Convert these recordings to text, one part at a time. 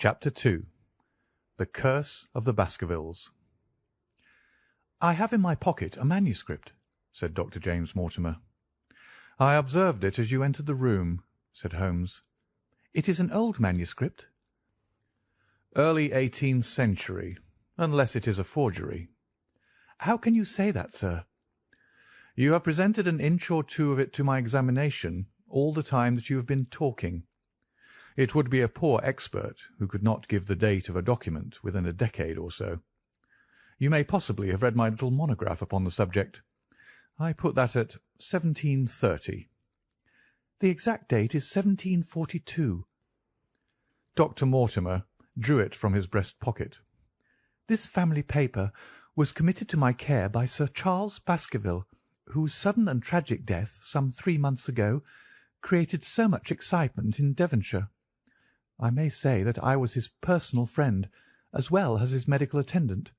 Chapter 2. The Curse of the Baskervilles. "I have in my pocket a manuscript," said Dr. James Mortimer. "I observed it as you entered the room," said Holmes. "It is an old manuscript." "Early 18th century, unless it is a forgery." "How can you say that, sir?" "You have presented an inch or two of it to my examination all the time that you have been talking. It would be a poor expert who could not give the date of a document within a decade or so. You may possibly have read my little monograph upon the subject. I put that at 1730. "The exact date is 1742. Dr. Mortimer drew it from his breast pocket. "This family paper was committed to my care by Sir Charles Baskerville, whose sudden and tragic death, some 3 months ago, created so much excitement in Devonshire. I may say that I was his personal friend, as well as his medical attendant.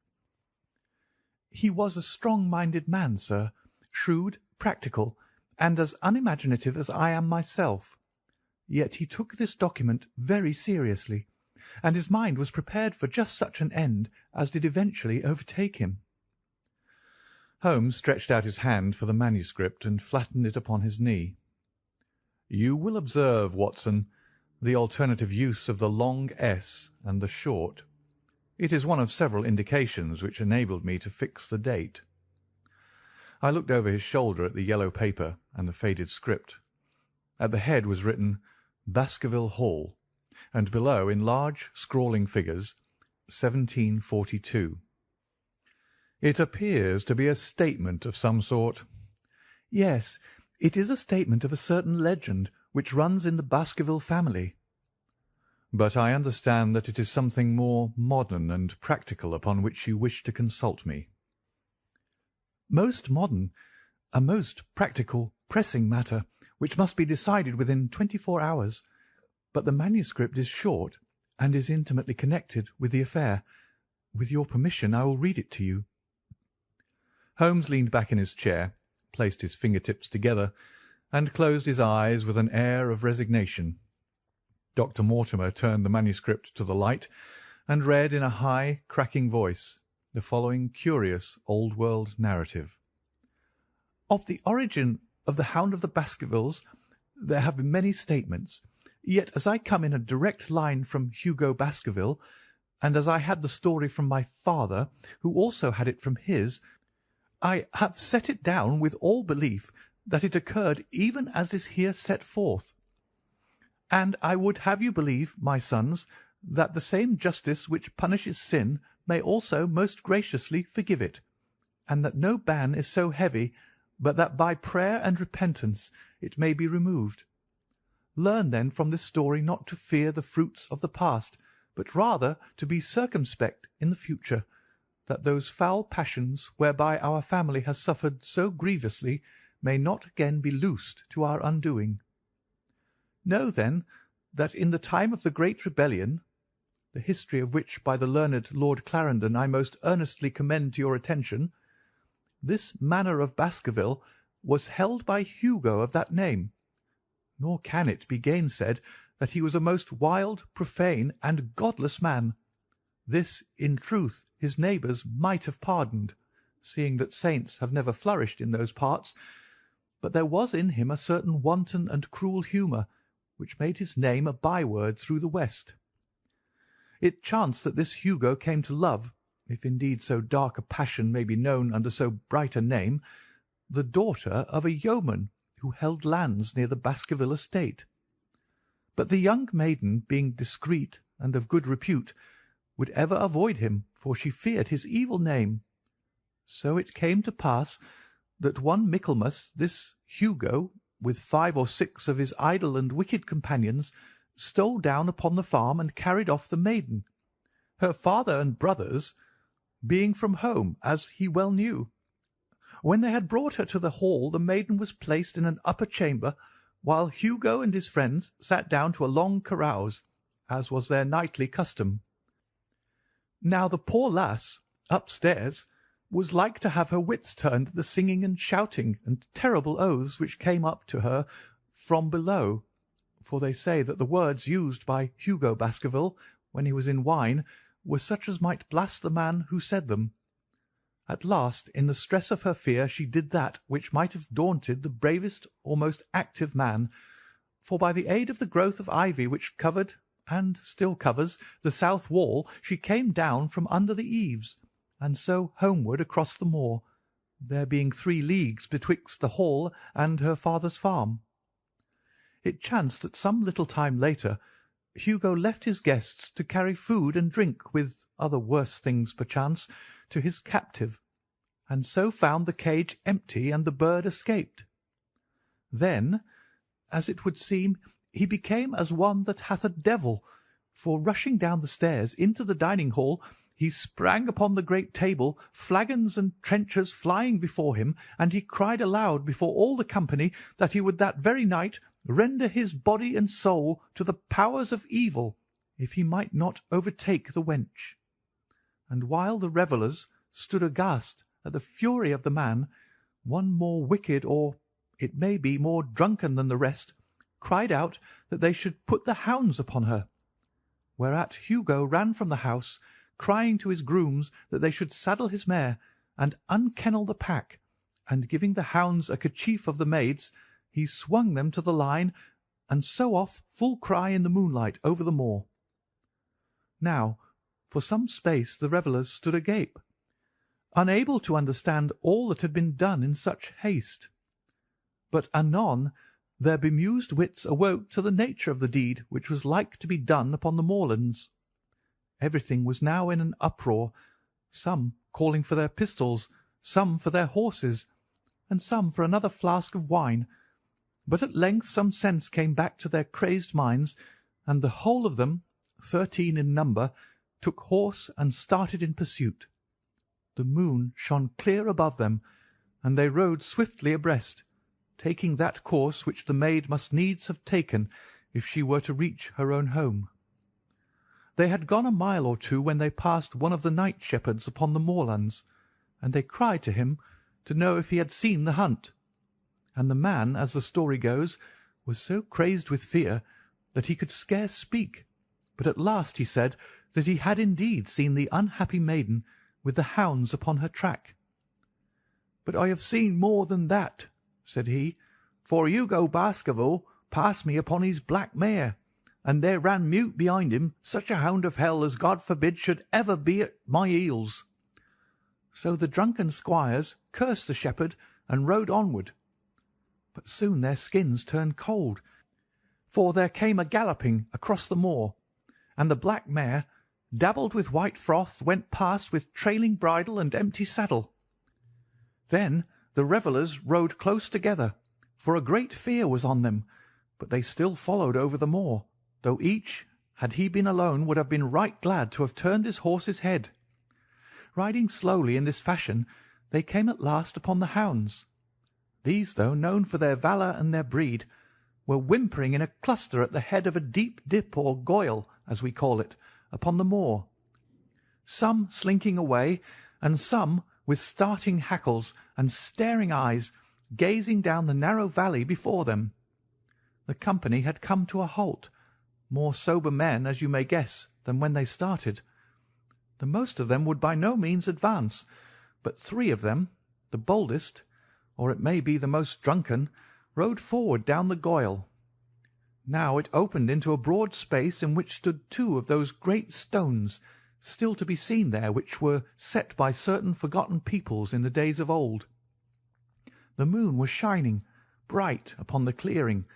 He was a strong-minded man, sir, shrewd, practical, and as unimaginative as I am myself. Yet he took this document very seriously, and his mind was prepared for just such an end as did eventually overtake him." Holmes stretched out his hand for the manuscript and flattened it upon his knee. "You will observe, Watson, the alternative use of the long S and the short. It is one of several indications which enabled me to fix the date." I looked over his shoulder at the yellow paper and the faded script. At the head was written Baskerville Hall, and below, in large scrawling figures, 1742. "It appears to be a statement of some sort." "Yes, it is a statement of a certain legend which runs in the Baskerville family." "But I understand that it is something more modern and practical upon which you wish to consult me." "Most modern, a most practical, pressing matter, which must be decided within 24 hours. But the manuscript is short, and is intimately connected with the affair. With your permission, I will read it to you." Holmes leaned back in his chair, placed his finger-tips together, and closed his eyes with an air of resignation. Dr. Mortimer turned the manuscript to the light, and read in a high, cracking voice the following curious old-world narrative. "Of the origin of the Hound of the Baskervilles there have been many statements, yet as I come in a direct line from Hugo Baskerville, and as I had the story from my father, who also had it from his, I have set it down with all belief that it occurred even as is here set forth. And I would have you believe, my sons, that the same justice which punishes sin may also most graciously forgive it, and that no ban is so heavy but that by prayer and repentance it may be removed. Learn then from this story not to fear the fruits of the past, but rather to be circumspect in the future, that those foul passions whereby our family has suffered so grievously may not again be loosed to our undoing. Know, then, that in the time of the Great Rebellion, the history of which by the learned Lord Clarendon I most earnestly commend to your attention, this manor of Baskerville was held by Hugo of that name, nor can it be gainsaid that he was a most wild, profane, and godless man. This, in truth, his neighbours might have pardoned, seeing that saints have never flourished in those parts, but there was in him a certain wanton and cruel humour, which made his name a byword through the West. It chanced that this Hugo came to love, if indeed so dark a passion may be known under so bright a name, the daughter of a yeoman who held lands near the Baskerville estate. But the young maiden, being discreet and of good repute, would ever avoid him, for she feared his evil name. So it came to pass that one Michaelmas this Hugo, with 5 or 6 of his idle and wicked companions, stole down upon the farm and carried off the maiden, her father and brothers being from home, as he well knew. When they had brought her to the hall, the maiden was placed in an upper chamber, while Hugo and his friends sat down to a long carouse, as was their nightly custom. Now the poor lass, upstairs, was like to have her wits turned at the singing and shouting and terrible oaths which came up to her from below, for they say that the words used by Hugo Baskerville when he was in wine, were such as might blast the man who said them. At last, in the stress of her fear, she did that which might have daunted the bravest or most active man, for by the aid of the growth of ivy which covered, and still covers, the south wall, she came down from under the eaves, and so homeward across the moor, there being 3 leagues betwixt the Hall and her father's farm. It chanced that some little time later Hugo left his guests to carry food and drink, with other worse things perchance, to his captive, and so found the cage empty and the bird escaped. Then, as it would seem, he became as one that hath a devil, for rushing down the stairs into the dining hall, he sprang upon the great table, flagons and trenchers flying before him, and he cried aloud before all the company that he would that very night render his body and soul to the powers of evil, if he might not overtake the wench. And while the revellers stood aghast at the fury of the man, one more wicked, or it may be more drunken than the rest, cried out that they should put the hounds upon her, whereat Hugo ran from the house, crying to his grooms that they should saddle his mare and unkennel the pack, and giving the hounds a kerchief of the maid's, he swung them to the line, and so off full cry in the moonlight over the moor. Now, for some space the revellers stood agape, unable to understand all that had been done in such haste. But anon their bemused wits awoke to the nature of the deed which was like to be done upon the moorlands. Everything was now in an uproar, some calling for their pistols, some for their horses, and some for another flask of wine. But at length some sense came back to their crazed minds, and the whole of them, 13 in number, took horse and started in pursuit. The moon shone clear above them, and they rode swiftly abreast, taking that course which the maid must needs have taken if she were to reach her own home. They had gone a mile or 2 when they passed one of the night shepherds upon the moorlands, and they cried to him to know if he had seen the hunt. And the man, as the story goes, was so crazed with fear that he could scarce speak, but at last he said that he had indeed seen the unhappy maiden with the hounds upon her track. "But I have seen more than that," said he, "for Hugo Baskerville passed me upon his black mare, and there ran mute behind him such a hound of hell as God forbid should ever be at my heels." So the drunken squires cursed the shepherd and rode onward. But soon their skins turned cold, for there came a galloping across the moor, and the black mare, dabbled with white froth, went past with trailing bridle and empty saddle. Then the revellers rode close together, for a great fear was on them, but they still followed over the moor, though each, had he been alone, would have been right glad to have turned his horse's head. Riding slowly in this fashion, they came at last upon the hounds. These, though known for their valour and their breed, were whimpering in a cluster at the head of a deep dip or goyle, as we call it, upon the moor, some slinking away, and some, with starting hackles and staring eyes, gazing down the narrow valley before them. The company had come to a halt, more sober men, as you may guess, than when they started. The most of them would by no means advance, but 3 of them, the boldest, or it may be the most drunken, rode forward down the goyle. Now it opened into a broad space in which stood 2 of those great stones, still to be seen there, which were set by certain forgotten peoples in the days of old. The moon was shining bright upon the clearing,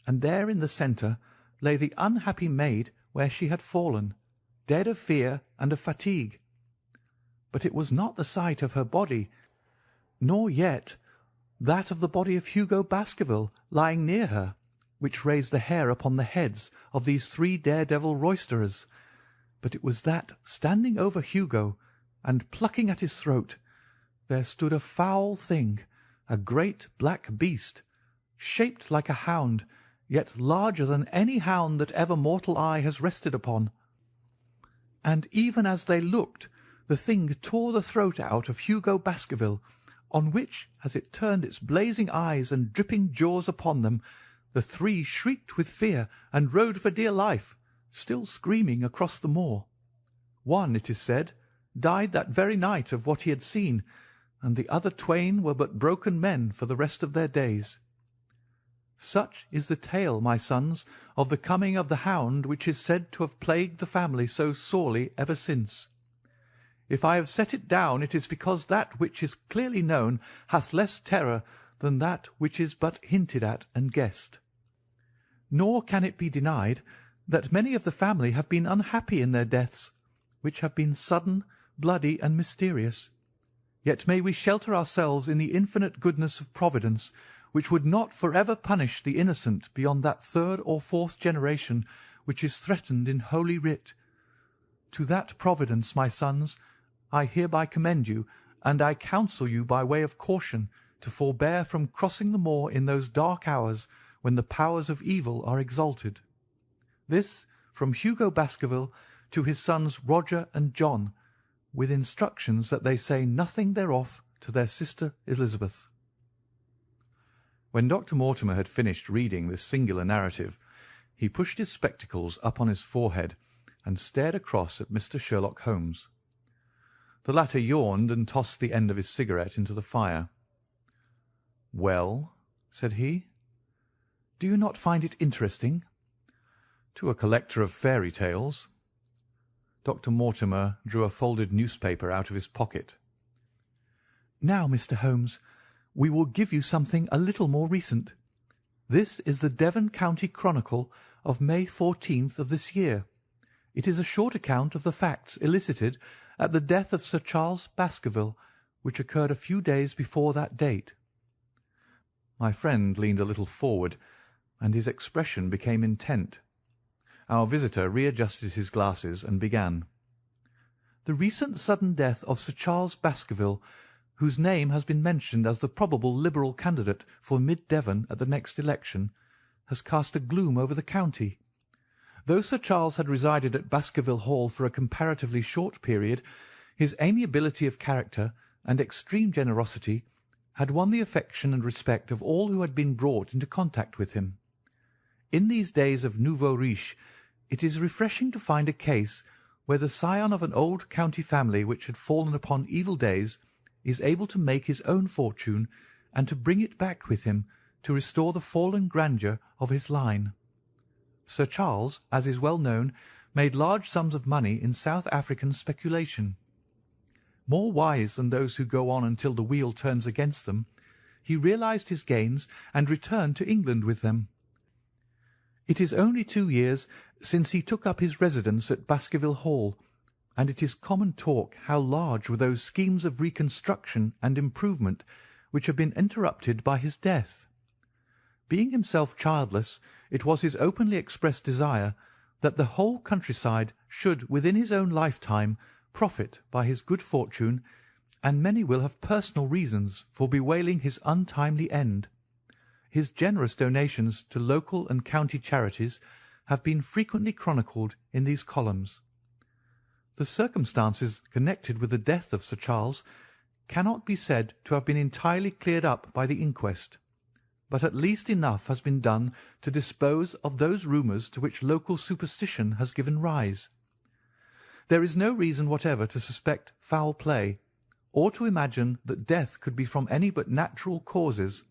and there in the centre lay the unhappy maid where she had fallen, dead of fear and of fatigue. But it was not the sight of her body, nor yet that of the body of Hugo Baskerville lying near her, which raised the hair upon the heads of these 3 daredevil roisterers, but it was that, standing over Hugo and plucking at his throat, there stood a foul thing, a great black beast, shaped like a hound, yet larger than any hound that ever mortal eye has rested upon. And even as they looked, the thing tore the throat out of Hugo Baskerville, on which, as it turned its blazing eyes and dripping jaws upon them, the 3 shrieked with fear and rode for dear life, still screaming across the moor. One, it is said, died that very night of what he had seen, and the other twain were but broken men for the rest of their days. Such is the tale, my sons, of the coming of the Hound, which is said to have plagued the family so sorely ever since. If I have set it down, it is because that which is clearly known hath less terror than that which is but hinted at and guessed. Nor can it be denied that many of the family have been unhappy in their deaths, which have been sudden, bloody, and mysterious. Yet may we shelter ourselves in the infinite goodness of Providence, which would not for ever punish the innocent beyond that third or fourth generation which is threatened in Holy Writ. To that Providence, my sons, I hereby commend you, and I counsel you by way of caution to forbear from crossing the moor in those dark hours when the powers of evil are exalted. This from Hugo Baskerville to his sons Roger and John, with instructions that they say nothing thereof to their sister Elizabeth. When Dr. Mortimer had finished reading this singular narrative, he pushed his spectacles up on his forehead and stared across at Mr. Sherlock Holmes. The latter yawned and tossed the end of his cigarette into the fire. "Well," said he, "do you not find it interesting?" "To a collector of fairy tales." Dr. Mortimer drew a folded newspaper out of his pocket. "Now, Mr. Holmes, we will give you something a little more recent. This is the Devon County Chronicle of May 14th of this year. It is a short account of the facts elicited at the death of Sir Charles Baskerville, which occurred a few days before that date." My friend leaned a little forward, and his expression became intent. Our visitor readjusted his glasses and began. "The recent sudden death of Sir Charles Baskerville, whose name has been mentioned as the probable Liberal candidate for Mid Devon at the next election, has cast a gloom over the county. Though Sir Charles had resided at Baskerville Hall for a comparatively short period, his amiability of character and extreme generosity had won the affection and respect of all who had been brought into contact with him. In these days of nouveau riche, it is refreshing to find a case where the scion of an old county family which had fallen upon evil days is able to make his own fortune and to bring it back with him to restore the fallen grandeur of his line. Sir Charles, as is well known, made large sums of money in South African speculation. More wise than those who go on until the wheel turns against them, he realized his gains and returned to England with them. It is only 2 years since he took up his residence at Baskerville Hall, and it is common talk how large were those schemes of reconstruction and improvement which have been interrupted by his death. Being himself childless, it was his openly expressed desire that the whole countryside should within his own lifetime profit by his good fortune, and many will have personal reasons for bewailing his untimely end. His generous donations to local and county charities have been frequently chronicled in these columns. The circumstances connected with the death of Sir Charles cannot be said to have been entirely cleared up by the inquest, but at least enough has been done to dispose of those rumours to which local superstition has given rise. There is no reason whatever to suspect foul play, or to imagine that death could be from any but natural causes.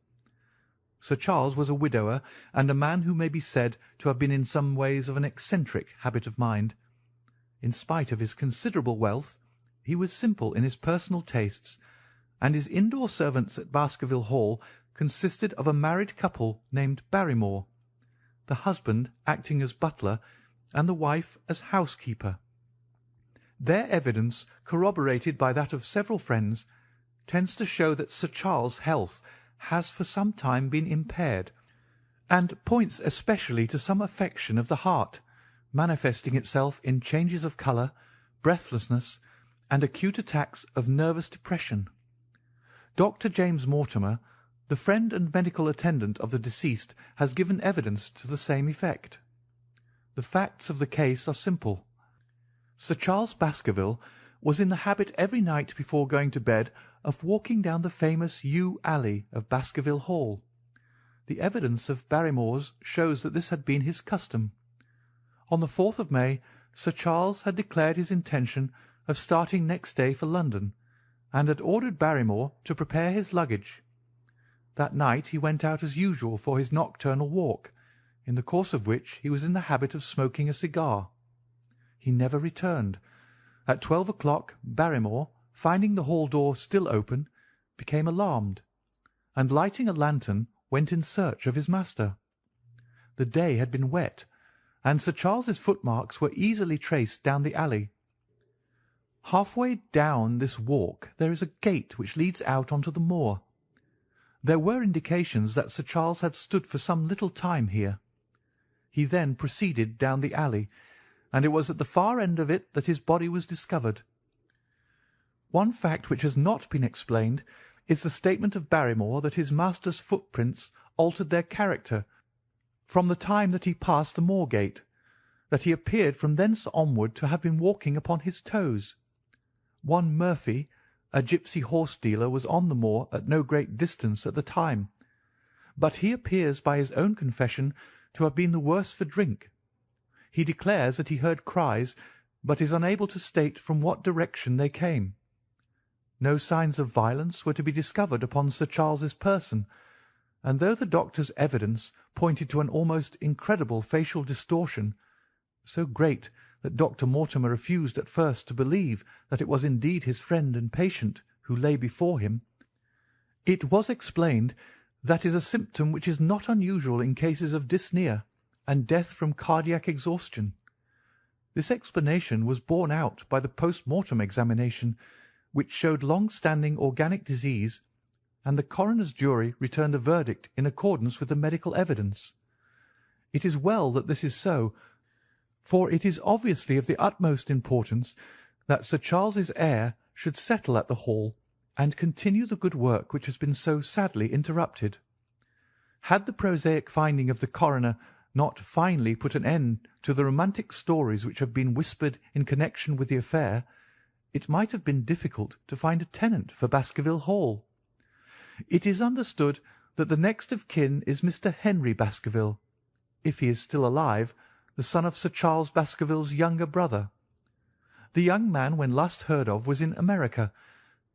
Sir Charles was a widower, and a man who may be said to have been in some ways of an eccentric habit of mind. In spite of his considerable wealth, he was simple in his personal tastes, and his indoor servants at Baskerville Hall consisted of a married couple named Barrymore, the husband acting as butler and the wife as housekeeper. Their evidence, corroborated by that of several friends, tends to show that Sir Charles' health has for some time been impaired, and points especially to some affection of the heart, manifesting itself in changes of colour, breathlessness, and acute attacks of nervous depression. Dr. James Mortimer, the friend and medical attendant of the deceased, has given evidence to the same effect. The facts of the case are simple. Sir Charles Baskerville was in the habit every night before going to bed of walking down the famous yew alley of Baskerville Hall. The evidence of Barrymore's shows that this had been his custom. On the 4th of May, Sir Charles had declared his intention of starting next day for London, and had ordered Barrymore to prepare his luggage. That night he went out as usual for his nocturnal walk, in the course of which he was in the habit of smoking a cigar. He never returned. At 12 o'clock Barrymore, finding the hall door still open, became alarmed, and lighting a lantern went in search of his master. The day had been wet, and Sir Charles's footmarks were easily traced down the alley. Half-way down this walk there is a gate which leads out on to the moor. There were indications that Sir Charles had stood for some little time here. He then proceeded down the alley, and it was at the far end of it that his body was discovered. One fact which has not been explained is the statement of Barrymore that his master's footprints altered their character from the time that he passed the moor gate, that he appeared from thence onward to have been walking upon his toes. One Murphy, a gipsy horse-dealer, was on the moor at no great distance at the time, but he appears by his own confession to have been the worse for drink. He declares that he heard cries, but is unable to state from what direction they came. No signs of violence were to be discovered upon Sir Charles's person, and though the doctor's evidence pointed to an almost incredible facial distortion, so great that Dr. Mortimer refused at first to believe that it was indeed his friend and patient who lay before him, it was explained that is a symptom which is not unusual in cases of dyspnea and death from cardiac exhaustion. This explanation was borne out by the post-mortem examination, which showed long-standing organic disease, and the coroner's jury returned a verdict in accordance with the medical evidence. It is well that this is so, for it is obviously of the utmost importance that Sir Charles's heir should settle at the Hall and continue the good work which has been so sadly interrupted. Had the prosaic finding of the coroner not finally put an end to the romantic stories which have been whispered in connection with the affair, it might have been difficult to find a tenant for Baskerville Hall. It is understood that the next of kin is Mr. Henry Baskerville, if he is still alive, the son of Sir Charles Baskerville's younger brother. The young man, when last heard of, was in America,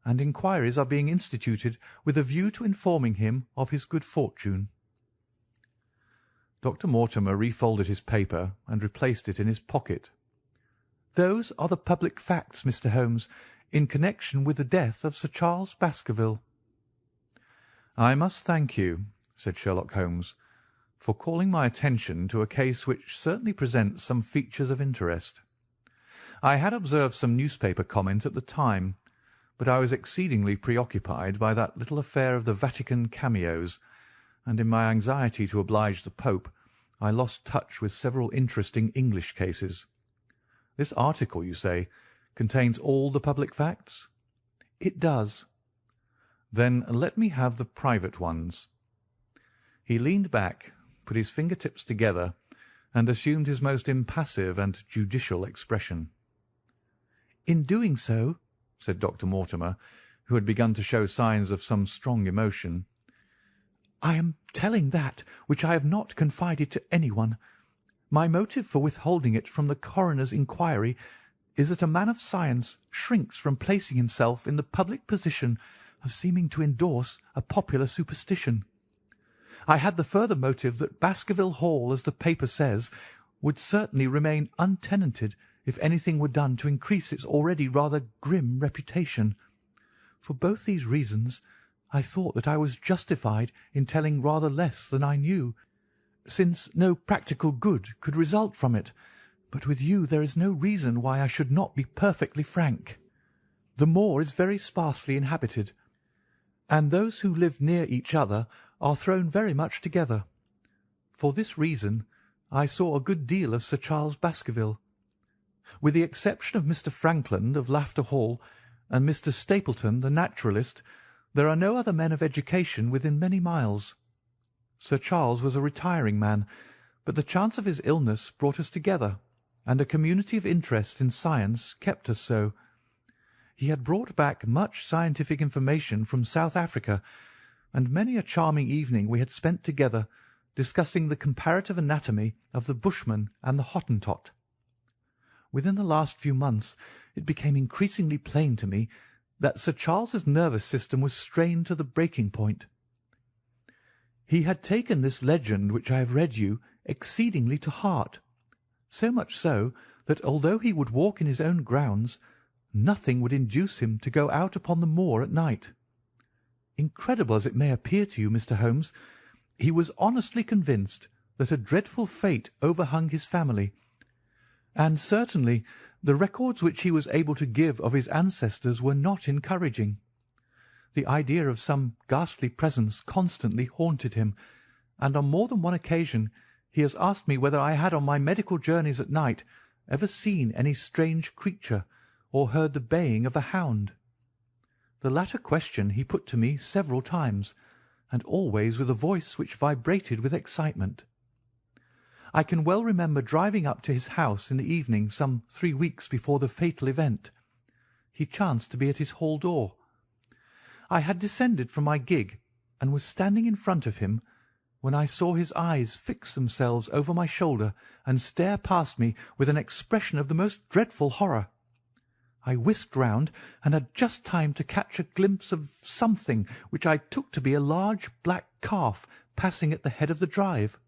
and inquiries are being instituted with a view to informing him of his good fortune. Dr. Mortimer refolded his paper and replaced it in his pocket. Those are the public facts, Mr. Holmes, in connection with the death of Sir Charles Baskerville. I must thank you, said Sherlock Holmes, for calling my attention to a case which certainly presents some features of interest. I had observed some newspaper comment at the time, but I was exceedingly preoccupied by that little affair of the Vatican cameos, and in my anxiety to oblige the Pope, I lost touch with several interesting English cases. This article, you say, contains all the public facts? It does. Then let me have the private ones. He leaned back, put his finger-tips together, and assumed his most impassive and judicial expression. In doing so, said Dr. Mortimer, who had begun to show signs of some strong emotion, I am telling that which I have not confided to anyone. My motive for withholding it from the coroner's inquiry is that a man of science shrinks from placing himself in the public position of seeming to endorse a popular superstition. I had the further motive that Baskerville Hall, as the paper says, would certainly remain untenanted if anything were done to increase its already rather grim reputation. For both these reasons I thought that I was justified in telling rather less than I knew, since no practical good could result from it, but with you there is no reason why I should not be perfectly frank. The moor is very sparsely inhabited, and those who live near each other are thrown very much together. For this reason I saw a good deal of Sir Charles Baskerville. With the exception of Mr. Frankland of Lafter Hall and Mr. Stapleton, the naturalist, there are no other men of education within many miles. Sir Charles was a retiring man, but the chance of his illness brought us together, and a community of interest in science kept us so. He had brought back much scientific information from South Africa, and many a charming evening we had spent together, discussing the comparative anatomy of the Bushman and the Hottentot. Within the last few months it became increasingly plain to me that Sir Charles's nervous system was strained to the breaking point. He had taken this legend which I have read you exceedingly to heart, so much so that although he would walk in his own grounds, nothing would induce him to go out upon the moor at night. Incredible as it may appear to you, Mr. Holmes, he was honestly convinced that a dreadful fate overhung his family, and certainly the records which he was able to give of his ancestors were not encouraging. The idea of some ghastly presence constantly haunted him, and on more than one occasion he has asked me whether I had on my medical journeys at night ever seen any strange creature or heard the baying of a hound. The latter question he put to me several times, and always with a voice which vibrated with excitement. I can well remember driving up to his house in the evening some 3 weeks before the fatal event. He chanced to be at his hall door. I had descended from my gig and was standing in front of him when I saw his eyes fix themselves over my shoulder and stare past me with an expression of the most dreadful horror. I whisked round and had just time to catch a glimpse of something which I took to be a large black calf passing at the head of the drive.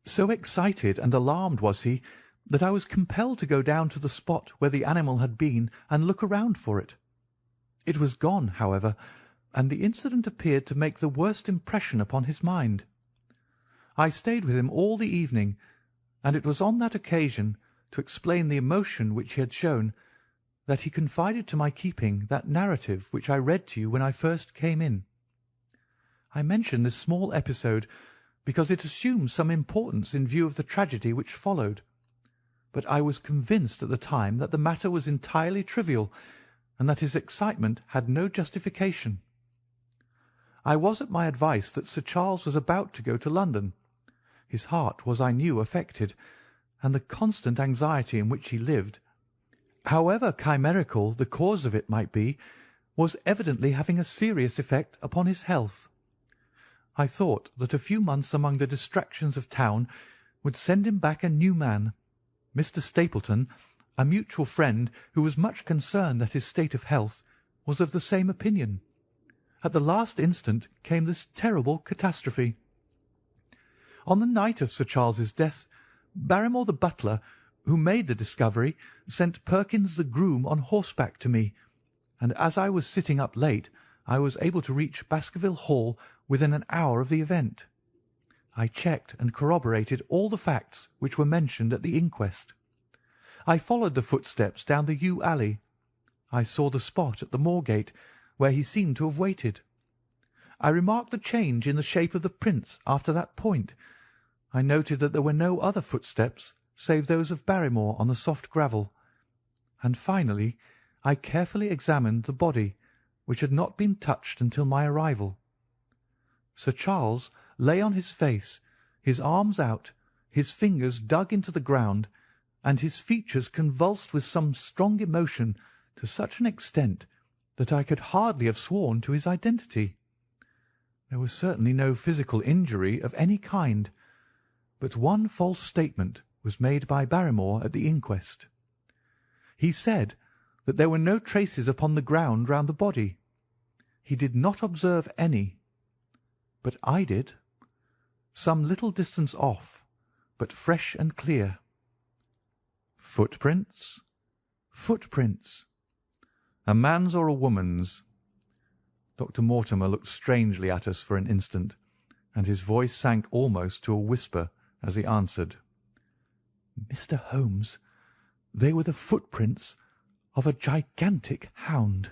So excited and alarmed was he that I was compelled to go down to the spot where the animal had been and look around for it. It was gone, however, and the incident appeared to make the worst impression upon his mind. I stayed with him all the evening, and it was on that occasion, to explain the emotion which he had shown, that he confided to my keeping that narrative which I read to you when I first came in. I mention this small episode because it assumes some importance in view of the tragedy which followed, but I was convinced at the time that the matter was entirely trivial, and that his excitement had no justification. I was at my advice that Sir Charles was about to go to London. His heart was, I knew, affected, and the constant anxiety in which he lived, however chimerical the cause of it might be, was evidently having a serious effect upon his health. I thought that a few months among the distractions of town would send him back a new man. Mr. Stapleton, a mutual friend who was much concerned at his state of health, was of the same opinion. At the last instant came this terrible catastrophe. On the night of Sir Charles's death, Barrymore the butler, who made the discovery, sent Perkins the groom on horseback to me, and as I was sitting up late, I was able to reach Baskerville Hall within an hour of the event. I checked and corroborated all the facts which were mentioned at the inquest. I followed the footsteps down the yew alley. I saw the spot at the moor-gate where he seemed to have waited. I remarked the change in the shape of the prints after that point. I noted that there were no other footsteps save those of Barrymore on the soft gravel. And finally, I carefully examined the body, which had not been touched until my arrival. Sir Charles lay on his face, his arms out, his fingers dug into the ground, and his features convulsed with some strong emotion to such an extent that I could hardly have sworn to his identity. There was certainly no physical injury of any kind, but one false statement was made by Barrymore at the inquest. He said that there were no traces upon the ground round the body. He did not observe any, but I did, some little distance off, but fresh and clear. Footprints? Footprints. A man's or a woman's? Dr. Mortimer looked strangely at us for an instant, and his voice sank almost to a whisper as he answered, "Mr. Holmes, they were the footprints of a gigantic hound."